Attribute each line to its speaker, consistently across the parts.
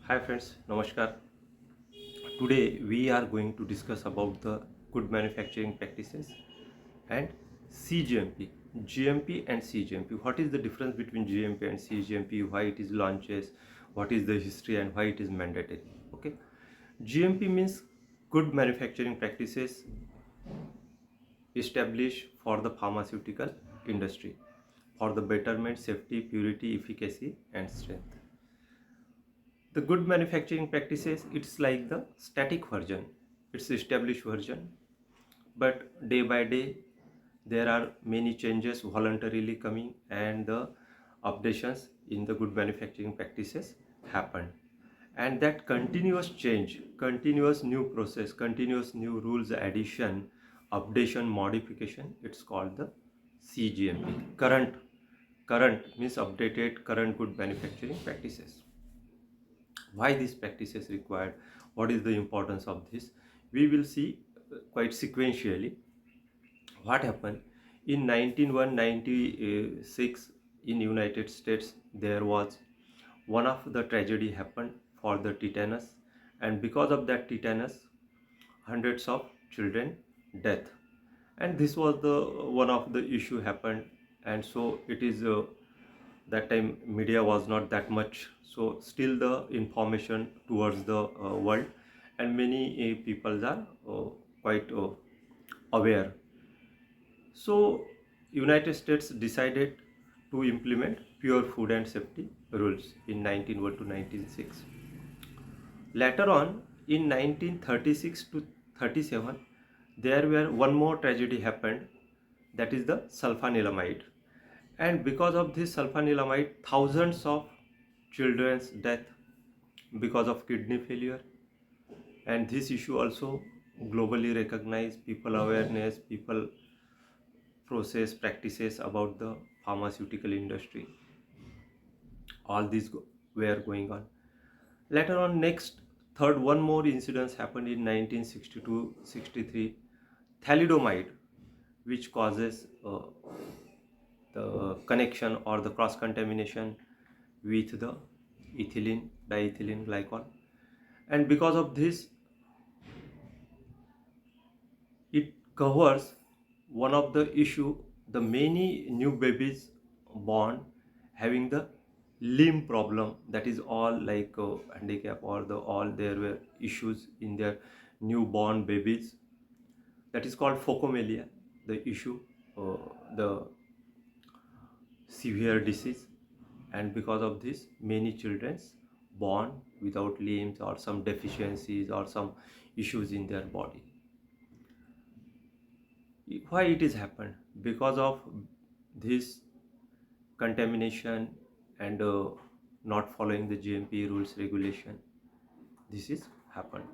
Speaker 1: Hi friends, Namaskar. Today we are going to discuss about the good manufacturing practices and cGMP. GMP and cGMP. What is the difference between GMP and cGMP? Why it is launches? What is the history and why it is mandatory? Okay. GMP means good manufacturing practices established for the pharmaceutical industry for the betterment, safety, purity, efficacy and strength. The good manufacturing practices, it's like the static version, it's established version, but day by day there are many changes voluntarily coming and the updations in the good manufacturing practices happen, and that continuous change, continuous new process, continuous new rules addition, updation, modification, it's called the cGMP. Current means updated current good manufacturing practices. Why these practices required, what is the importance of this, we will see quite sequentially. What happened in 1996 in United States, there was one of the tragedy happened for the tetanus, and because of that tetanus hundreds of children death, and this was the one of the issue happened. And so it is that time media was not that much, so still the information towards the world, and many people are quite aware. So United States decided to implement pure food and safety rules in 1901 to 1906. Later on in 1936 to 37, there were one more tragedy happened, that is the sulfanilamide. And because of this sulfanilamide, thousands of children's death because of kidney failure. And this issue also globally recognized, people awareness, people process practices about the pharmaceutical industry. All these were going on. Later on, next third one more incidents happened in 1962-63, thalidomide, which causes the connection or the cross contamination with the ethylene diethylene glycol, and because of this it covers one of the issue, the many new babies born having the limb problem, that is all like handicap or the all there were issues in their newborn babies, that is called phocomelia, the issue, the severe disease. And because of this many children born without limbs or some deficiencies or some issues in their body. Why it is happened? Because of this contamination and not following the GMP rules regulation, this is happened.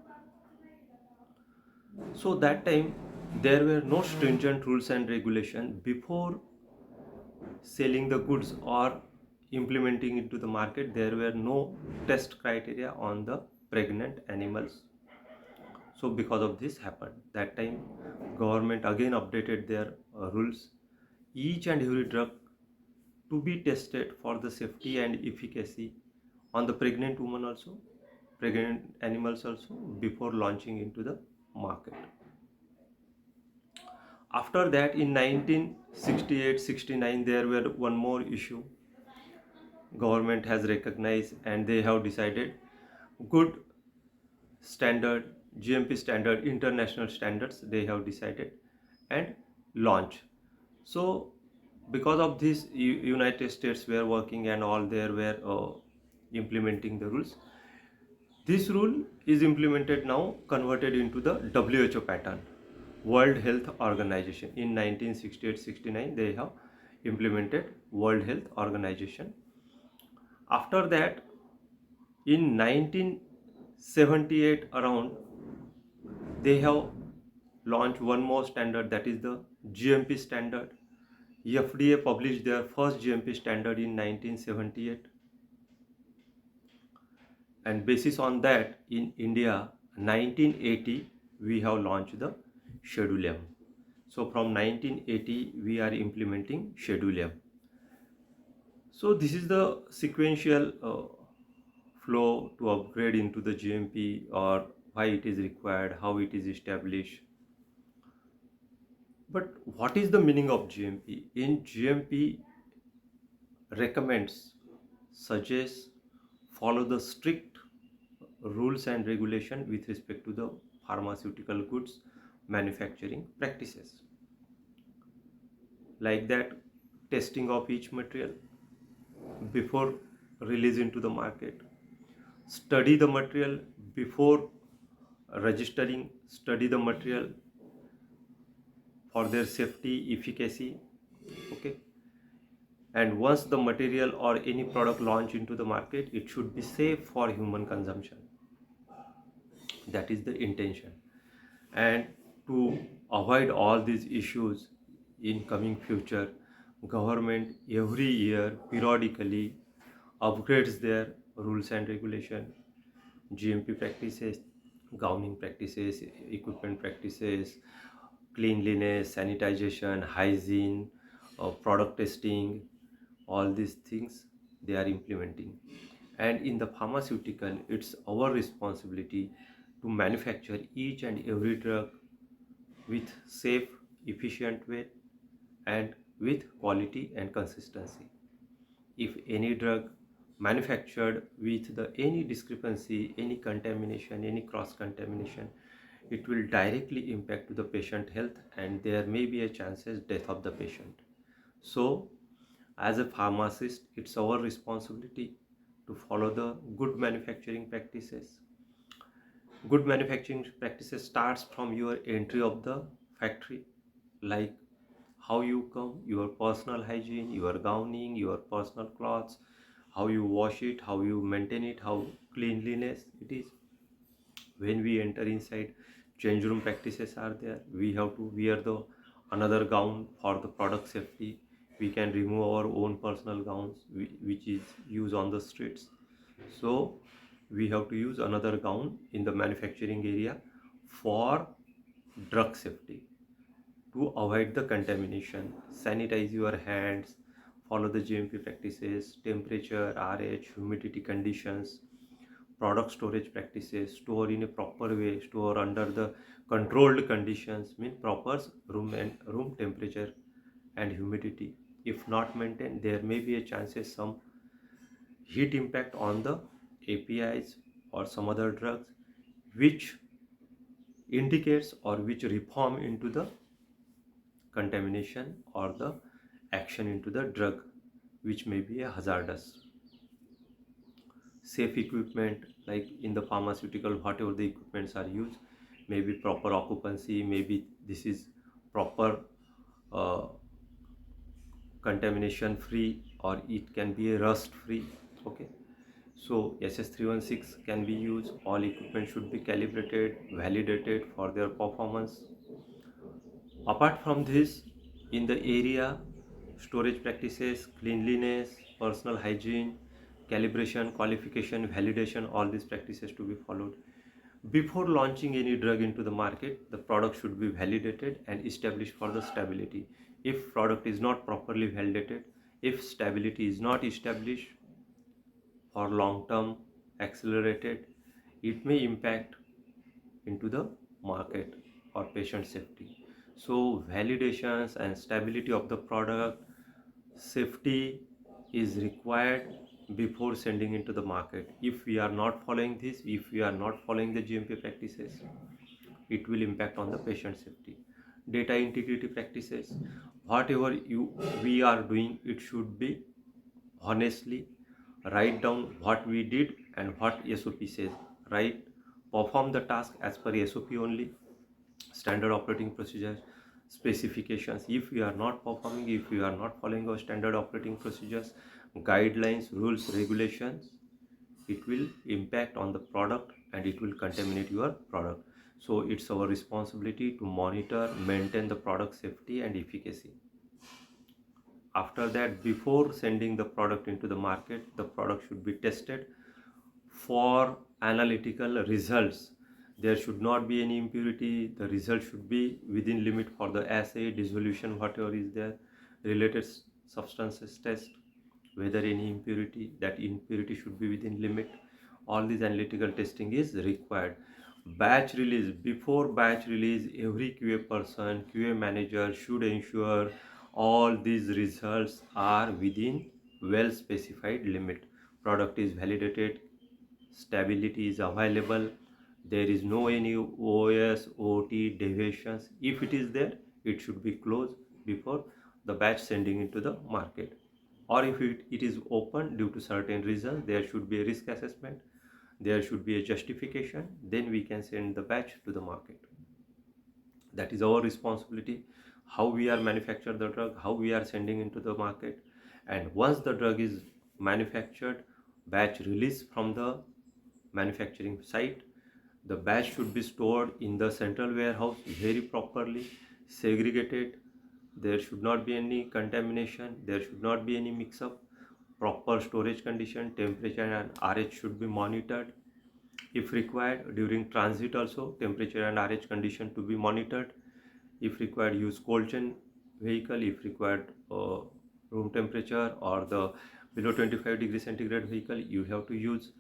Speaker 1: So that time there were no stringent rules and regulation before selling the goods or implementing into the market. There were no test criteria on the pregnant animals. So because of this happened, that time government again updated their rules. Each and every drug to be tested for the safety and efficacy on the pregnant woman also, pregnant animals also, before launching into the market. After that in 1968-69 there were one more issue, government has recognized and they have decided good standard, GMP standard, international standards they have decided and launch. So because of this United States were working and all there were implementing the rules. This rule is implemented now, converted into the WHO pattern, World Health Organization. In 1968-69 they have implemented World Health Organization. After that in 1978 around they have launched one more standard, that is the GMP standard. FDA published their first GMP standard in 1978, and basis on that in India 1980 we have launched the Schedule M. So from 1980 we are implementing Schedule M. So this is the sequential flow to upgrade into the GMP, or why it is required, how it is established. But what is the meaning of GMP? In GMP recommends, suggests, follow the strict rules and regulation with respect to the pharmaceutical goods manufacturing practices. Like that, testing of each material before release into the market, study the material before registering, study the material for their safety, efficacy. Okay, and once the material or any product launch into the market, it should be safe for human consumption. That is the intention. And to avoid all these issues in coming future, government every year periodically upgrades their rules and regulation, GMP practices, gowning practices, equipment practices, cleanliness, sanitization, hygiene, product testing, all these things they are implementing. And in the pharmaceutical, it's our responsibility to manufacture each and every drug with safe, efficient way and with quality and consistency. If any drug manufactured with the any discrepancy, any contamination, any cross contamination, it will directly impact to the patient health, and there may be a chances death of the patient. So as a pharmacist, it's our responsibility to follow the good manufacturing practices. Good manufacturing practices starts from your entry of the factory, like how you come, your personal hygiene, your gowning, your personal clothes, how you wash it, how you maintain it, how cleanliness it is. When we enter inside, change room practices are there. We have to wear the another gown for the product safety. We can remove our own personal gowns which is used on the streets. So we have to use another gown in the manufacturing area for drug safety, to avoid the contamination. Sanitize your hands, follow the GMP practices, temperature, RH, humidity conditions, product storage practices, store in a proper way, store under the controlled conditions, mean proper room temperature and humidity. If not maintained, there may be a chances some heat impact on the APIs or some other drugs, which indicates or which reform into the contamination or the action into the drug, which may be a hazardous. Safe equipment, like in the pharmaceutical, whatever the equipments are used, maybe proper occupancy, maybe this is proper uh, contamination free, or it can be a rust free. Okay, so SS316 can be used. All equipment should be calibrated, validated for their performance. Apart from this, in the area, storage practices, cleanliness, personal hygiene, calibration, qualification, validation, all these practices to be followed. Before launching any drug into the market, the product should be validated and established for the stability. If product is not properly validated, if stability is not established for long term accelerated, it may impact into the market or patient safety. So validations and stability of the product, safety is required before sending into the market. If we are not following this, if we are not following the GMP practices, it will impact on the patient safety. Data integrity practices, whatever we are doing, it should be honestly. Write down what we did and what SOP says. Write, perform the task as per SOP only, standard operating procedures, specifications. If we are not performing, if we are not following our standard operating procedures, guidelines, rules, regulations, it will impact on the product and it will contaminate your product. So it's our responsibility to monitor, maintain the product safety and efficacy. After that, before sending the product into the market, the product should be tested for analytical results. There should not be any impurity. The result should be within limit for the assay, dissolution, whatever is there, related substances test, whether any impurity, that impurity should be within limit. All these analytical testing is required. Batch release, before batch release, every QA person, QA manager should ensure all these results are within well specified limit. Product is validated, stability is available, there is no any OS, OT deviations. If it is there, it should be closed before the batch sending into the market. Or if it is open due to certain reasons, there should be a risk assessment, there should be a justification, then we can send the batch to the market. That is our responsibility, how we are manufacture the drug, how we are sending into the market. And once the drug is manufactured, batch release from the manufacturing site, the batch should be stored in the central warehouse very properly, segregated. There should not be any contamination, there should not be any mix up. Proper storage condition, temperature and RH should be monitored. If required, during transit also, temperature and RH condition to be monitored. If required, use cold chain vehicle. If required, room temperature or the below 25 degree centigrade vehicle you have to use.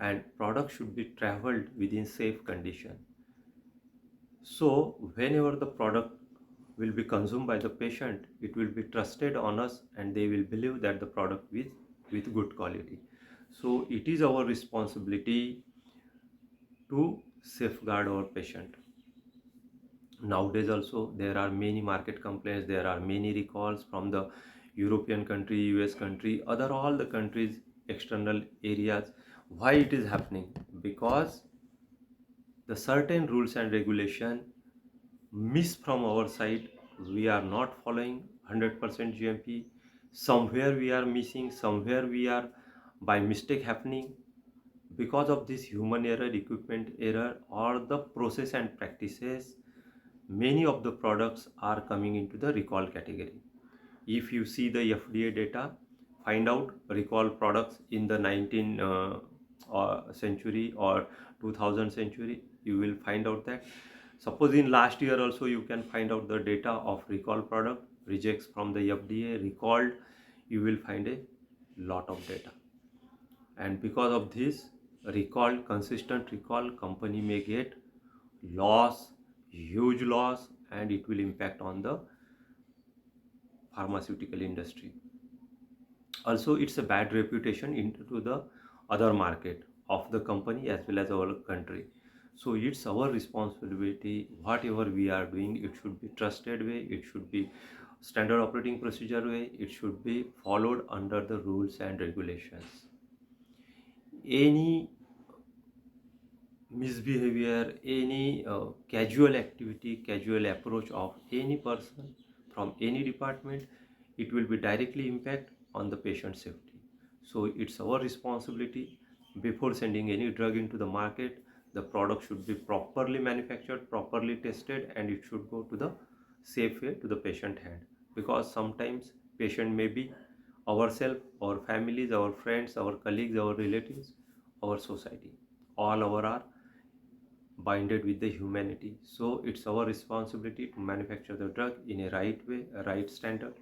Speaker 1: And product should be traveled within safe condition. So whenever the product will be consumed by the patient, it will be trusted on us and they will believe that the product is with good quality. So it is our responsibility to safeguard our patient. Nowadays also there are many market complaints, there are many recalls from the European country, US country, other all the countries, external areas. Why it is happening? Because the certain rules and regulation miss from our side. We are not following 100% GMP. Somewhere we are missing, somewhere we are by mistake happening. Because of this human error, equipment error, or the process and practices, many of the products are coming into the recall category. If you see the FDA data, find out recall products in the 19th century or 2000 century, you will find out that, suppose in last year also you can find out the data of recall product, rejects from the FDA, recalled, you will find a lot of data. And because of this recall, consistent recall, company may get loss, huge loss, and it will impact on the pharmaceutical industry. Also, it's a bad reputation into the other market of the company as well as our country. So it's our responsibility, whatever we are doing, it should be trusted way, it should be standard operating procedure way, it should be followed under the rules and regulations. Any misbehavior, any casual activity, casual approach of any person from any department, it will be directly impact on the patient safety. So it's our responsibility, before sending any drug into the market, the product should be properly manufactured, properly tested, and it should go to the safe way to the patient hand. Because sometimes patient may be ourselves, our families, our friends, our colleagues, our relatives, our society, all our are binded with the humanity. So it's our responsibility to manufacture the drug in a right way, a right standard,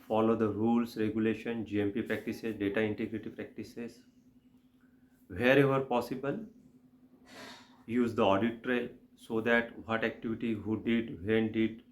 Speaker 1: follow the rules, regulation, GMP practices, data integrity practices. Wherever possible, use the audit trail, so that what activity, who did, when did,